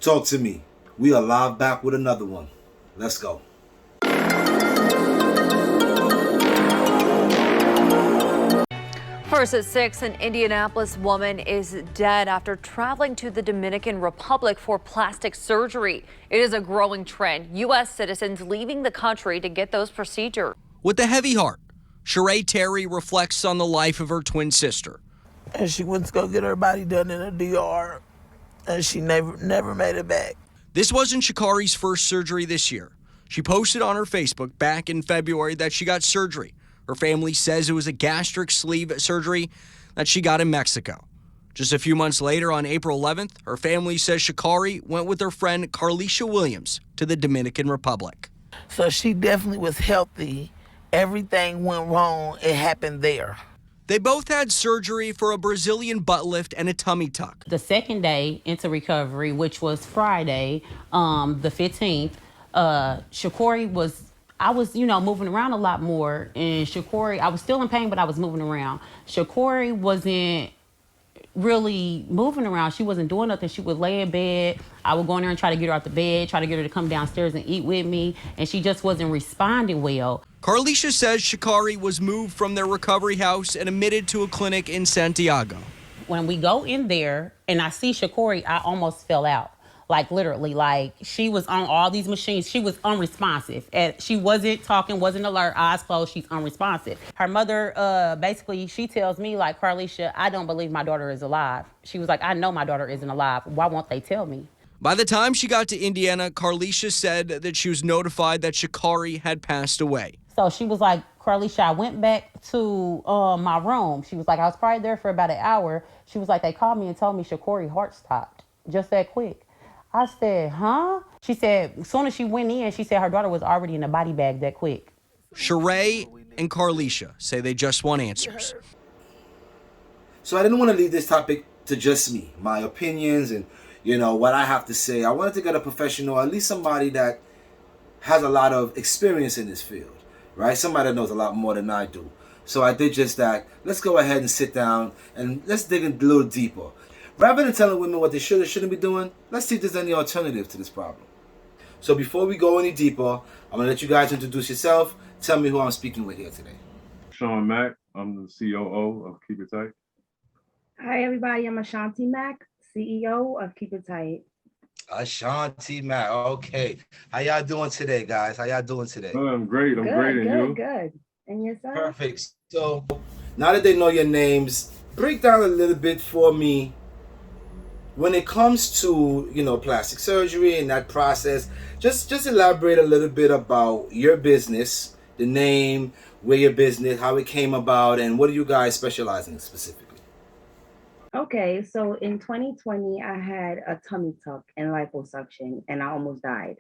Talk to me. We are live back with another one. Let's go. First at 6, an Indianapolis woman is dead after traveling to the Dominican Republic for plastic surgery. It is a growing trend. U.S. citizens leaving the country to get those procedures. With a heavy heart, SHACARE Terry reflects on the life of her twin sister. And she went to go get her body done in a DR, and she never made it back. This wasn't SHACARE's first surgery this year. She posted on her Facebook back in February that she got surgery. Her family says it was a gastric sleeve surgery that she got in Mexico. Just a few months later, on April 11th, her family says SHACARE went with her friend Carlisha Williams to the Dominican Republic. So she definitely was healthy. Everything went wrong. It happened there. They both had surgery for a Brazilian butt lift and a tummy tuck. The second day into recovery, which was Friday, the 15th, SHACARE I was, moving around a lot more, and SHACARE, I was still in pain, but I was moving around. SHACARE wasn't really moving around. She wasn't doing nothing. She would lay in bed. I would go in there and try to get her out the bed, try to get her to come downstairs and eat with me, and she just wasn't responding well. Carlisha says SHACARE was moved from their recovery house and admitted to a clinic in Santiago. When we go in there and I see SHACARE, I almost fell out. Like literally, like she was on all these machines. She was unresponsive. And she wasn't talking, wasn't alert, eyes closed, she's unresponsive. Her mother, basically, she tells me, like, Carlisha, I don't believe my daughter is alive. She was like, I know my daughter isn't alive. Why won't they tell me? By the time she got to Indiana, Carlisha said that she was notified that SHACARE had passed away. So she was like, Carlisha, I went back to my room. She was like, I was probably there for about an hour. She was like, they called me and told me SHACARE heart stopped just that quick. I said, huh? She said, as soon as she went in, she said her daughter was already in a body bag that quick. SHACARE and Carlisha say they just want answers. So I didn't want to leave this topic to just me, my opinions and, what I have to say. I wanted to get a professional, at least somebody that has a lot of experience in this field, right? Somebody that knows a lot more than I do. So I did just that. Let's go ahead and sit down and let's dig in a little deeper. Rather than telling women what they should or shouldn't be doing, let's see if there's any alternative to this problem. So before we go any deeper, I'm going to let you guys introduce yourself. Tell me who I'm speaking with here today. Sean Mack, I'm the COO of Keep It Tight. Hi, everybody. I'm Ashanti Mack, CEO of Keep It Tight. Ashanti Mack. Okay. How y'all doing today, guys? How y'all doing today? I'm great. I'm good, great. And you? Good. And yourself? Perfect. So now that they know your names, break down a little bit for me. When it comes to, plastic surgery and that process, just elaborate a little bit about your business, the name, where your business, how it came about, and what do you guys specialize in specifically? Okay, so in 2020, I had a tummy tuck and liposuction, and I almost died.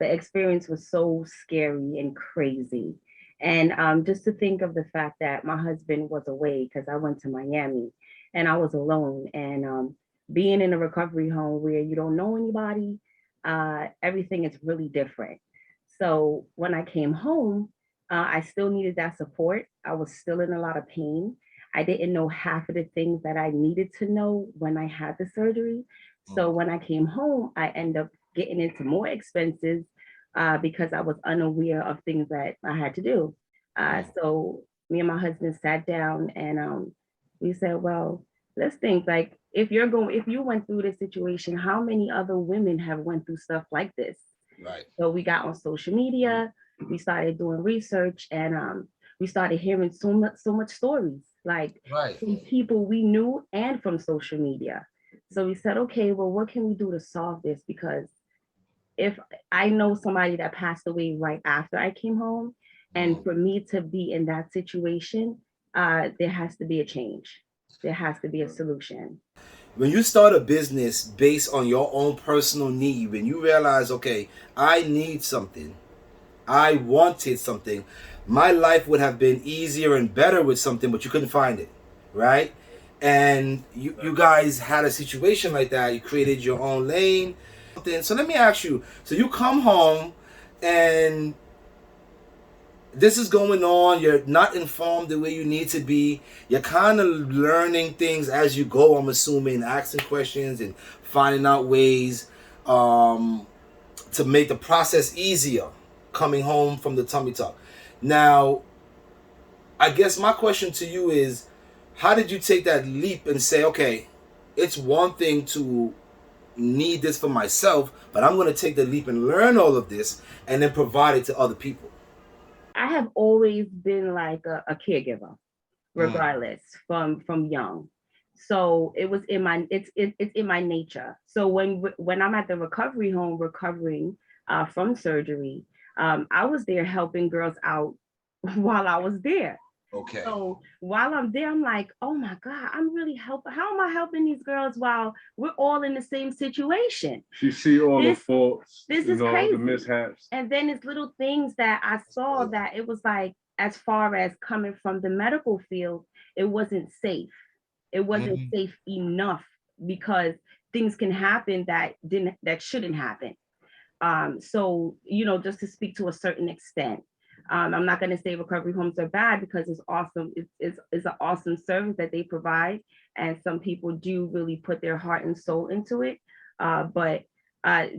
The experience was so scary and crazy. And just to think of the fact that my husband was away because I went to Miami and I was alone, and being in a recovery home where you don't know anybody, everything is really different. So when I came home, I still needed that support. I was still in a lot of pain. I didn't know half of the things that I needed to know when I had the surgery. So when I came home, I ended up getting into more expenses because I was unaware of things that I had to do. So me and my husband sat down and we said, well, let's think, like, if you went through this situation, how many other women have went through stuff like this? Right. So we got on social media, we started doing research, and we started hearing so much stories, like from people we knew and from social media. So we said, okay, well, what can we do to solve this? Because if I know somebody that passed away right after I came home, and for me to be in that situation, there has to be a change. There has to be a solution. When you start a business based on your own personal need, when you realize, okay, I need something, I wanted something, my life would have been easier and better with something, but you couldn't find it, right? And you guys had a situation like that. You created your own lane. So let me ask you, so you come home and this is going on, you're not informed the way you need to be, you're kind of learning things as you go, I'm assuming, asking questions and finding out ways. to make the process easier coming home from the tummy tuck. Now, I guess my question to you is, how did you take that leap and say, okay, it's one thing to need this for myself, but I'm going to take the leap and learn all of this and then provide it to other people? I have always been like a caregiver, regardless from young. So it was in my it's in my nature. So when I'm at the recovery home recovering from surgery, I was there helping girls out while I was there. Okay. So while I'm there, I'm like, oh my God, I'm really helping. How am I helping these girls while we're all in the same situation? She see all the This- faults, this you is know, crazy. the mishaps. And then it's little things that I saw that it was like, as far as coming from the medical field, it wasn't safe. It wasn't safe enough because things can happen that shouldn't happen. So, you know, just to speak to a certain extent. I'm not going to say recovery homes are bad because it's awesome. It's an awesome service that they provide. And some people do really put their heart and soul into it. But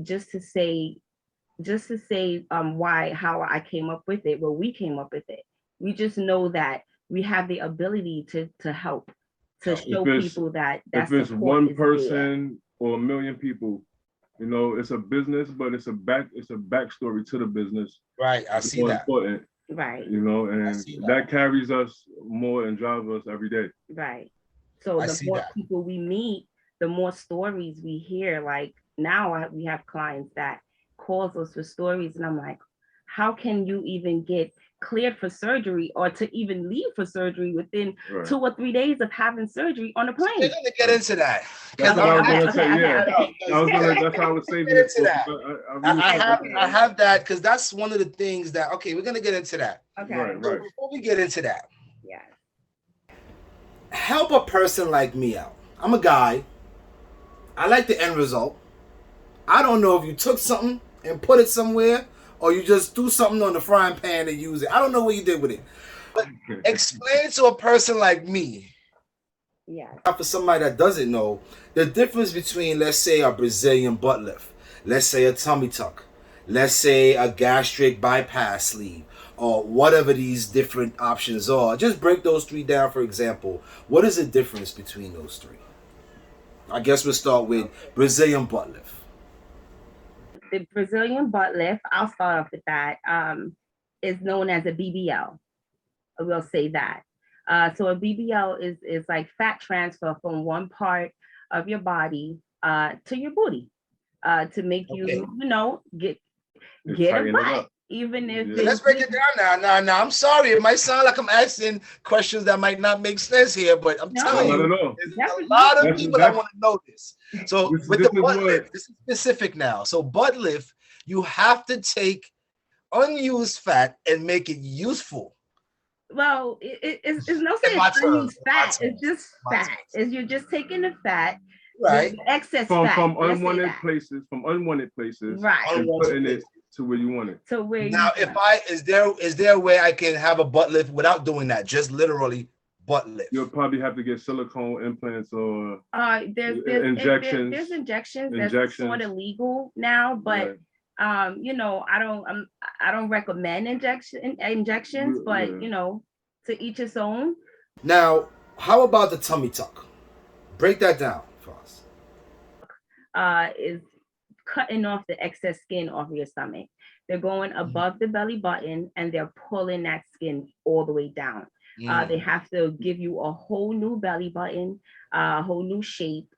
just to say how I came up with it, we came up with it. We just know that we have the ability to help, to show people that if it's one person or a million people, you know, it's a business, but it's a backstory to the business. Right, I see that. Important, right. You know, and that carries us more and drives us every day. Right. So the more people we meet, the more stories we hear. Like now we have clients that calls us for stories, and I'm like, how can you even get cleared for surgery or to even leave for surgery within 2 or 3 days of having surgery on a plane? We're gonna get into that. That's what I was gonna say. Yeah, that's how I was saving it. I have that because that's one of the things that. Okay, we're gonna get into that. Okay. Right. Before we get into that, yeah, help a person like me out. I'm a guy. I like the end result. I don't know if you took something and put it somewhere, or you just threw something on the frying pan and use it. I don't know what you did with it. But explain to a person like me, for somebody that doesn't know, the difference between, let's say, a Brazilian butt lift, let's say a tummy tuck, let's say a gastric bypass sleeve, or whatever these different options are. Just break those three down, for example. What is the difference between those three? I guess we'll start with Brazilian butt lift. The Brazilian butt lift, I'll start off with that, is known as a BBL. I will say that. So a BBL is like fat transfer from one part of your body to your booty to make you, you know, get a butt. Even if let's break it down now. I'm sorry, it might sound like I'm asking questions that might not make sense here, but I'm telling you, there's a lot of people that want to know this. So with the butt lift, this is specific now. So butt lift, you have to take unused fat and make it useful. Well, it's no saying unused fat. It's just fat. You're just taking the fat, right? Excess fat from unwanted places, right? And putting it to where you want it. To where now, is there a way I can have a butt lift without doing that? Just literally butt lift. You'll probably have to get silicone implants or there's injections. There's injections that's sort of legal now, but you know, I don't recommend injections, but you know, to each his own. Now, how about the tummy tuck? Break that down for us. Is cutting off the excess skin off of your stomach. They're going above the belly button and they're pulling that skin all the way down. They have to give you a whole new belly button, a whole new shape,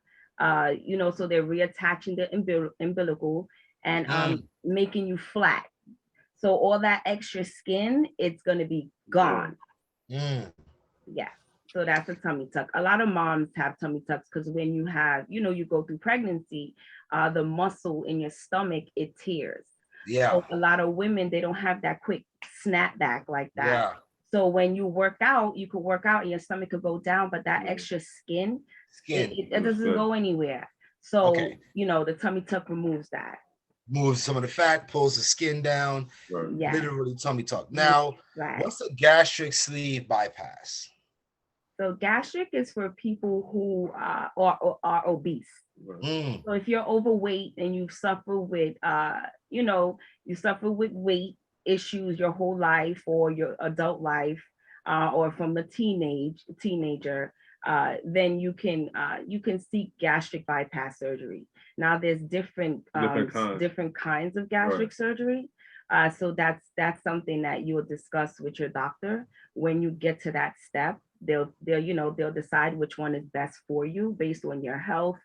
you know, so they're reattaching the umbilical and making you flat. So all that extra skin, it's going to be gone. Yeah. So that's a tummy tuck. A lot of moms have tummy tucks because when you have, you know, you go through pregnancy, the muscle in your stomach, it tears. Yeah. So a lot of women, they don't have that quick snap back like that. Yeah. So when you work out, you could work out and your stomach could go down, but that extra skin, it doesn't go anywhere. So, you know, the tummy tuck removes that. Moves some of the fat, pulls the skin down, literally tummy tuck. Now, what's a gastric sleeve bypass? So gastric is for people who are obese. Mm. So if you're overweight and you suffer with, you suffer with weight issues your whole life or your adult life, or from the teenager, then you can seek gastric bypass surgery. Now there's different kinds of gastric surgery. So that's something that you'll discuss with your doctor when you get to that step. They'll decide which one is best for you based on your health,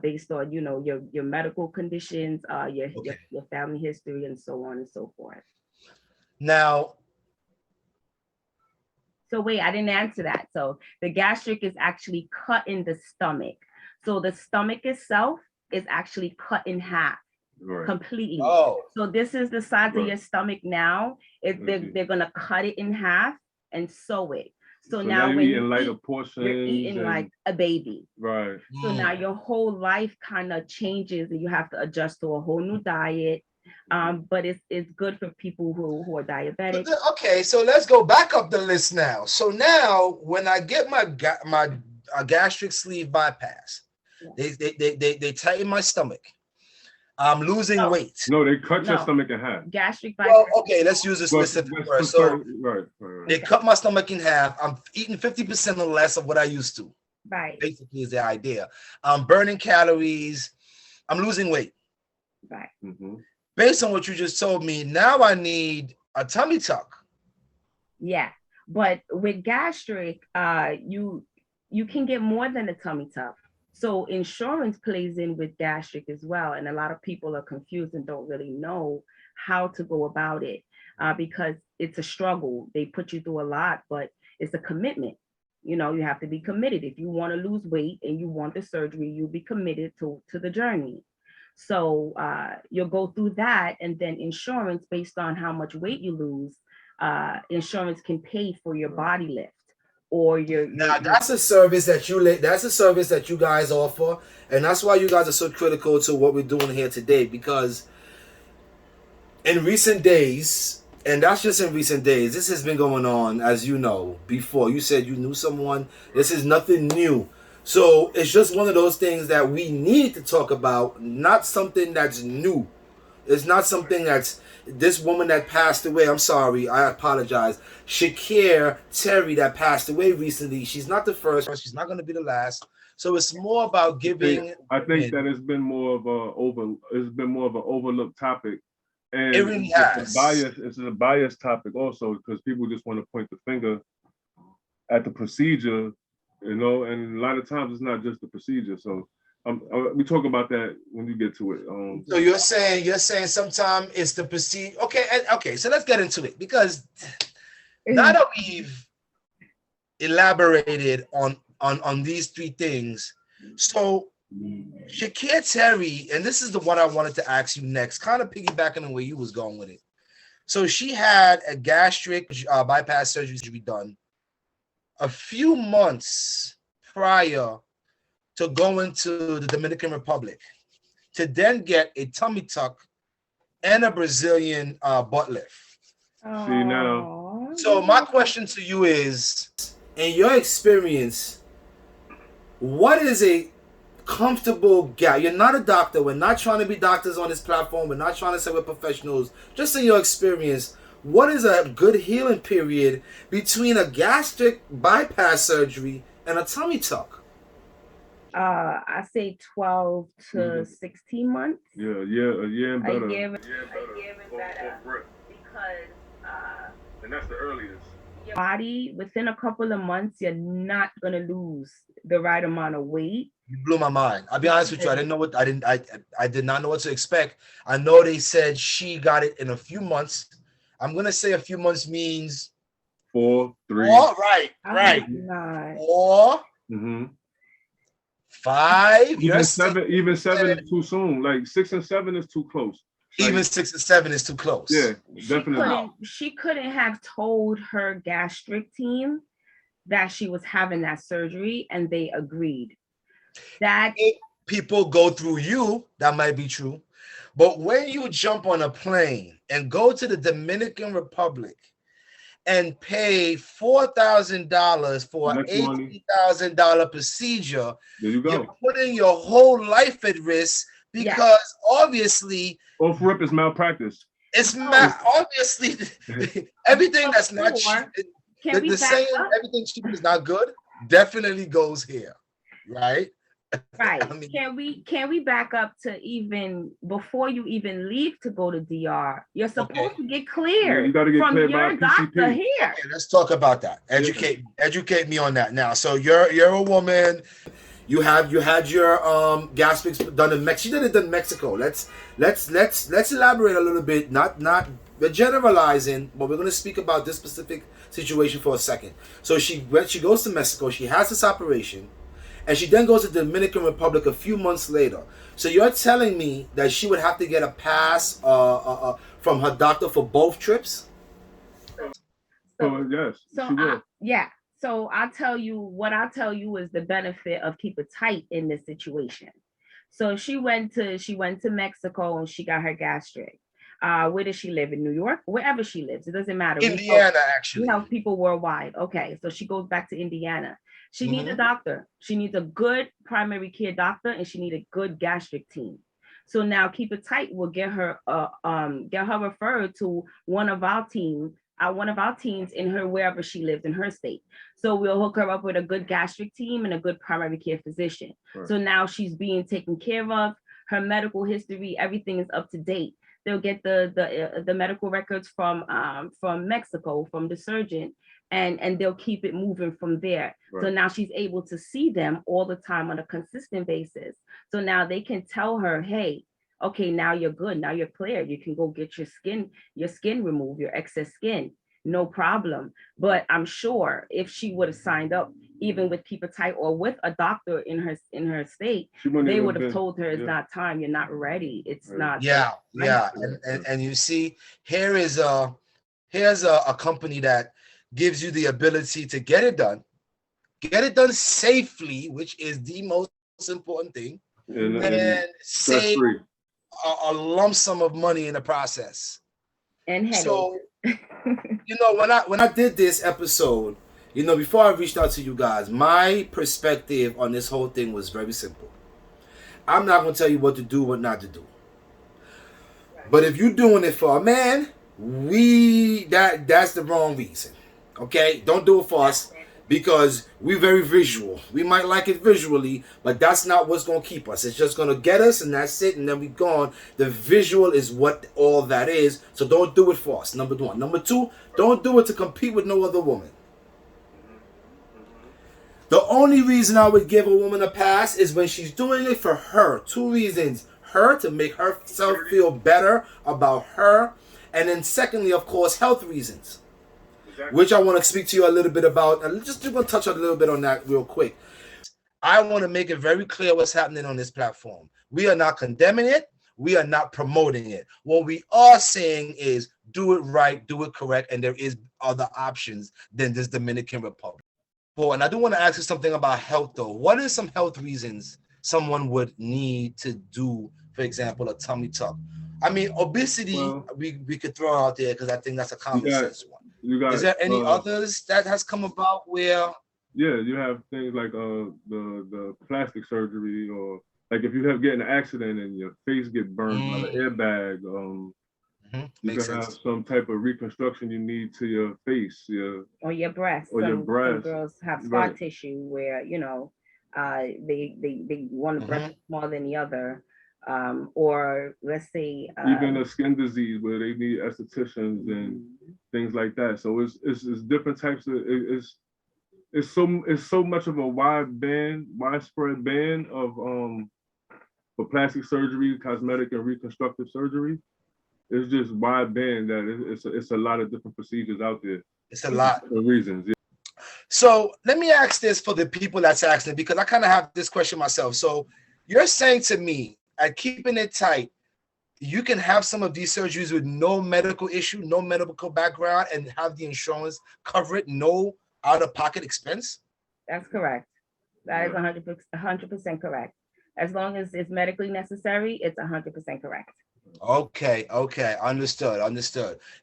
based on your medical conditions, your family history, and so on and so forth. Now, so wait, I didn't answer that. So the gastric is actually cut in the stomach. So the stomach itself is actually cut in half completely. Oh. So this is the size of your stomach now. They're gonna cut it in half and sew it. So now you're when eating lighter portions, you're eating like a baby. Right. So now your whole life kind of changes and you have to adjust to a whole new diet. But it's good for people who are diabetic. Okay, so let's go back up the list now. So now when I get my gastric sleeve bypass, they tighten my stomach. I'm losing weight. No, they cut your stomach in half. Gastric bypass. Well, okay, let's use a specific word. So they cut my stomach in half. I'm eating 50% or less of what I used to. Right. Basically is the idea. I'm burning calories. I'm losing weight. Right. Mm-hmm. Based on what you just told me, now I need a tummy tuck. Yeah, but with gastric, you can get more than a tummy tuck. So insurance plays in with gastric as well. And a lot of people are confused and don't really know how to go about it, because it's a struggle. They put you through a lot, but it's a commitment. You have to be committed. If you want to lose weight and you want the surgery, you'll be committed to the journey. So you'll go through that, and then insurance, based on how much weight you lose, insurance can pay for your body lift. Or that's a service that you guys offer, and that's why you guys are so critical to what we're doing here today, because in recent days, and that's just in recent days, this has been going on, as you know. Before, you said you knew someone. This is nothing new. So it's just one of those things that we need to talk about, not something that's new. It's not something that's this woman that passed away. I'm sorry, I apologize. SHACARE TERRY that passed away recently. She's not the first. She's not going to be the last. So it's more about giving. I think that it's been more of an overlooked topip, and it really has. It's a biased topic also, because people just want to point the finger at the procedure, and a lot of times it's not just the procedure. So we talk about that when you get to it. So you're saying sometimes it's the procedure. Okay. So let's get into it, because now that we've elaborated on these three things, so SHACARE TERRY, and this is the one I wanted to ask you next, kind of piggybacking on where you was going with it. So she had a gastric bypass surgery to be done a few months prior to going to the Dominican Republic, to then get a tummy tuck and a Brazilian butt lift. See now. So my question to you is, in your experience, what is a comfortable gap? You're not a doctor. We're not trying to be doctors on this platform. We're not trying to say we're professionals. Just in your experience, what is a good healing period between a gastric bypass surgery and a tummy tuck? I say 12 to 16 months. Yeah, a year and better. A year and better. Because and that's the earliest. Your body, within a couple of months, you're not gonna lose the right amount of weight. You blew my mind. I'll be honest with you. I did not know what to expect. I know they said she got it in a few months. I'm gonna say a few months means 4, 3. Right. 4. Mm-hmm. 5. Even 7 is too soon. Like 6 and 7 is too close. Even 6 and 7 is too close. Yeah, definitely. She couldn't have told her gastric team that she was having that surgery, and they agreed. That people go through you, that might be true. But when you jump on a plane and go to the Dominican Republic and pay $4,000 for an Next money. $18,000 procedure, There you go. you're putting your whole life at risk because obviously Off rip is malpractice. it's obviously everything that's not cheap. The saying everything cheap is not good definitely goes here, right? Right. I mean, can we back up to even before you even leave to go to DR? You're supposed to get cleared. Yeah, you got to get from cleared your by doctor PCP. here. Okay, let's talk about that. Educate me on that now. So you're a woman. You had your gastrics done in Mexico. She did it in Mexico. Let's elaborate a little bit. Not we're generalizing, but we're going to speak about this specific situation for a second. So she goes to Mexico. She has this operation, and she then goes to the Dominican Republic a few months later. So you're telling me that she would have to get a pass from her doctor for both trips? Yes, she will. Yeah. So I'll tell you is the benefit of keep it tight in this situation. So she went to Mexico and she got her gastric. Where does she live? In New York? Wherever she lives, it doesn't matter. Indiana, actually. We help people worldwide. Okay, so she goes back to Indiana. She needs a doctor. She needs a good primary care doctor, and she needs a good gastric team. So now Keep It Tight will get her referred to one of our teams in her wherever she lives in her state. So we'll hook her up with a good gastric team and a good primary care physician. Right. So now she's being taken care of. Her medical history, everything is up to date. They'll get the medical records from Mexico, from the surgeon, and they'll keep it moving from there. Right. So now she's able to see them all the time on a consistent basis. So now they can tell her, hey, okay, now you're good. Now you're clear. You can go get your skin removed, your excess skin, no problem. But I'm sure if she would have signed up, even with Keep It Tight or with a doctor in her state, they would have told her it's not time. You're not ready. It's not. Yeah. And you see, here's a company that gives you the ability to get it done safely, which is the most important thing, and save a lump sum of money in the process. And headache. So, when I did this episode, before I reached out to you guys, my perspective on this whole thing was very simple. I'm not going to tell you what to do, what not to do. But if you're doing it for a man, that's the wrong reason. Okay? Don't do it for us. Because we're very visual. We might like it visually, but that's not what's going to keep us. It's just going to get us, and that's it, and then we're gone. The visual is what all that is, so don't do it for us, number one. Number two, don't do it to compete with no other woman. The only reason I would give a woman a pass is when she's doing it for her. Two reasons. Her, to make herself feel better about her, and then secondly, of course, health reasons. Which I want to speak to you a little bit about. And just going to touch a little bit on that real quick. I want to make it very clear what's happening on this platform. We are not condemning it. We are not promoting it. What we are saying is do it right, do it correct, and there is other options than this Dominican Republic. Well, and I do want to ask you something about health, though. What are some health reasons someone would need to do, for example, a tummy tuck? I mean, obesity, we could throw out there because I think that's a common sense one. Is there any others that has come about where? Yeah, you have things like the plastic surgery, or like if you get an accident and your face get burned by the airbag. You can have some type of reconstruction you need to your face, or your breast. Some girls have scar tissue where they one breast more than the other. Or let's say even a skin disease where they need estheticians and things like that. So it's different types of it's so much of a widespread band of for plastic surgery, cosmetic and reconstructive surgery. It's just wide band that it's a lot of different procedures out there. It's a lot of reasons. Yeah. So let me ask this for the people that's asking, because I kind of have this question myself. So you're saying to me, at Keeping It Tight, you can have some of these surgeries with no medical issue, no medical background, and have the insurance cover it, no out-of-pocket expense? That's correct. That is 100% correct. As long as it's medically necessary, it's 100% correct. Okay, understood.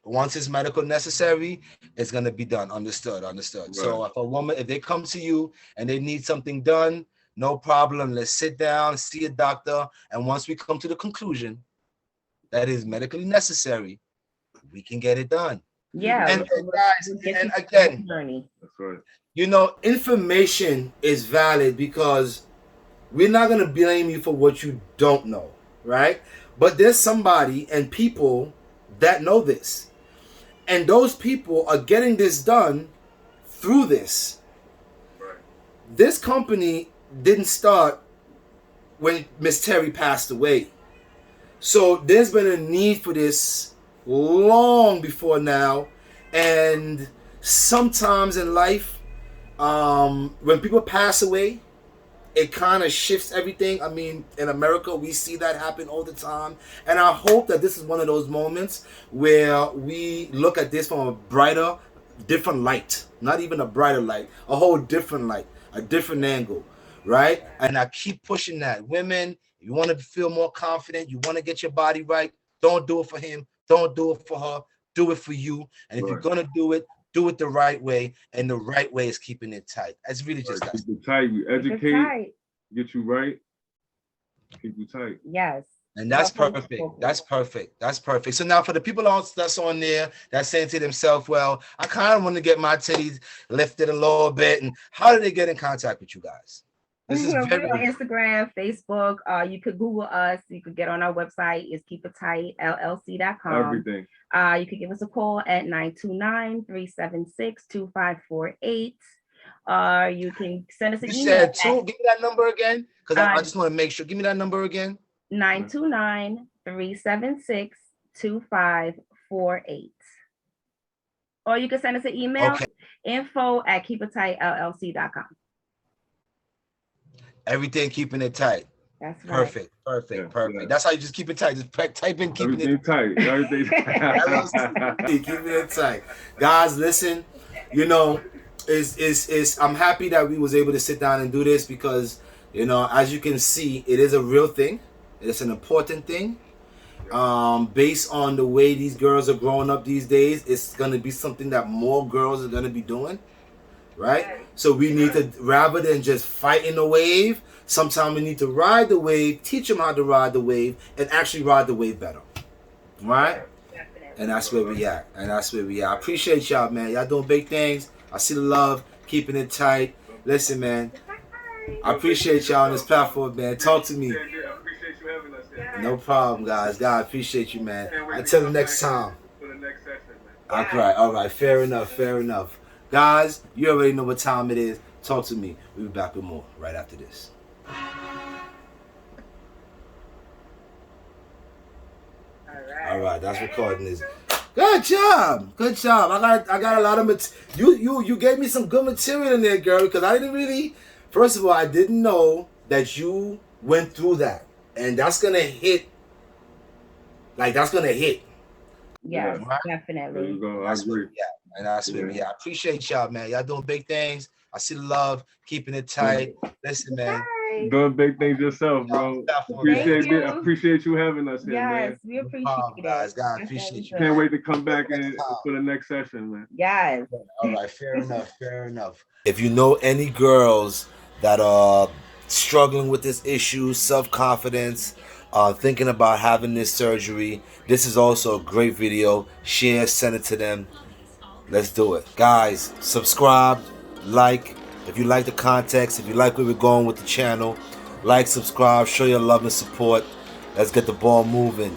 Once it's medical necessary, it's gonna be done. Understood. Right. So if they come to you and they need something done, no problem. Let's sit down, see a doctor, and once we come to the conclusion that is medically necessary, we can get it done. Yeah. And guys, and again, That's right. you know, information is valid because we're not gonna blame you for what you don't know, right? But there's somebody and people that know this. And those people are getting this done through this. Right. This company didn't start when Miss Terry passed away. So there's been a need for this long before now. And sometimes in life, when people pass away, it kind of shifts everything. I mean, in America, we see that happen all the time. And I hope that this is one of those moments where we look at this from a brighter, different light. Not even a brighter light, a whole different light, a different angle, right? And I keep pushing that. Women, you want to feel more confident, you want to get your body right, don't do it for him, don't do it for her, do it for you. And if you're going to do it the right way, and the right way is keeping it tight. It's really just that. Keep it tight. We educate, get you right, keep you tight. Yes. And that's perfect. That's perfect. So now for the people that's on there that's saying to themselves, well, I kind of want to get my titties lifted a little bit. And how do they get in contact with you guys? This is very on Instagram, Facebook. You could Google us. You could get on our website. It's keepittightllc.com. Everything. You could give us a call at 929-376-2548. You can send us an email. Said two. Give me that number again, because I just want to make sure. Give me that number again. 929-376-2548. Or you can send us an email. Okay. info@keepittightllc.com. Everything keeping it tight. That's right. Perfect. That's how you just keep it tight. Just type in keeping Everything it tight. Everything keeping it tight. Guys, listen, you know, I'm happy that we was able to sit down and do this because, you know, as you can see, it is a real thing. It's an important thing. Based on the way these girls are growing up these days, it's gonna be something that more girls are gonna be doing. Right? So we need to, rather than just fighting the wave, sometimes we need to ride the wave, teach them how to ride the wave, and actually ride the wave better. Right? And that's where we at. I appreciate y'all, man. Y'all doing big things. I see the love, keeping it tight. Listen, man. I appreciate y'all on this platform, man. Talk to me. I appreciate you having us here. No problem, guys. God, I appreciate you, man. Until the next time. For the next session, man. All right. Fair enough. Guys, you already know what time it is. Talk to me. We'll be back with more right after this. All right, that's recording this. Good job. I got a lot of you gave me some good material in there, girl, because I didn't really. First of all, I didn't know that you went through that, and that's gonna hit. Yes, right? There Definitely. you go. I agree. And that's where we at. I appreciate y'all, man. Y'all doing big things. I see the love, keeping it tight. Listen, man. Doing big things yourself, bro. Appreciate you having us here, man. Yes, we appreciate it. Guys, God, appreciate you. Can't wait to come back and for the next session, man. Yes. All right, fair enough. If you know any girls that are struggling with this issue, self-confidence, thinking about having this surgery, this is also a great video. Share, send it to them. Let's do it. Guys, subscribe, like. If you like the context, if you like where we're going with the channel, like, subscribe, show your love and support. Let's get the ball moving.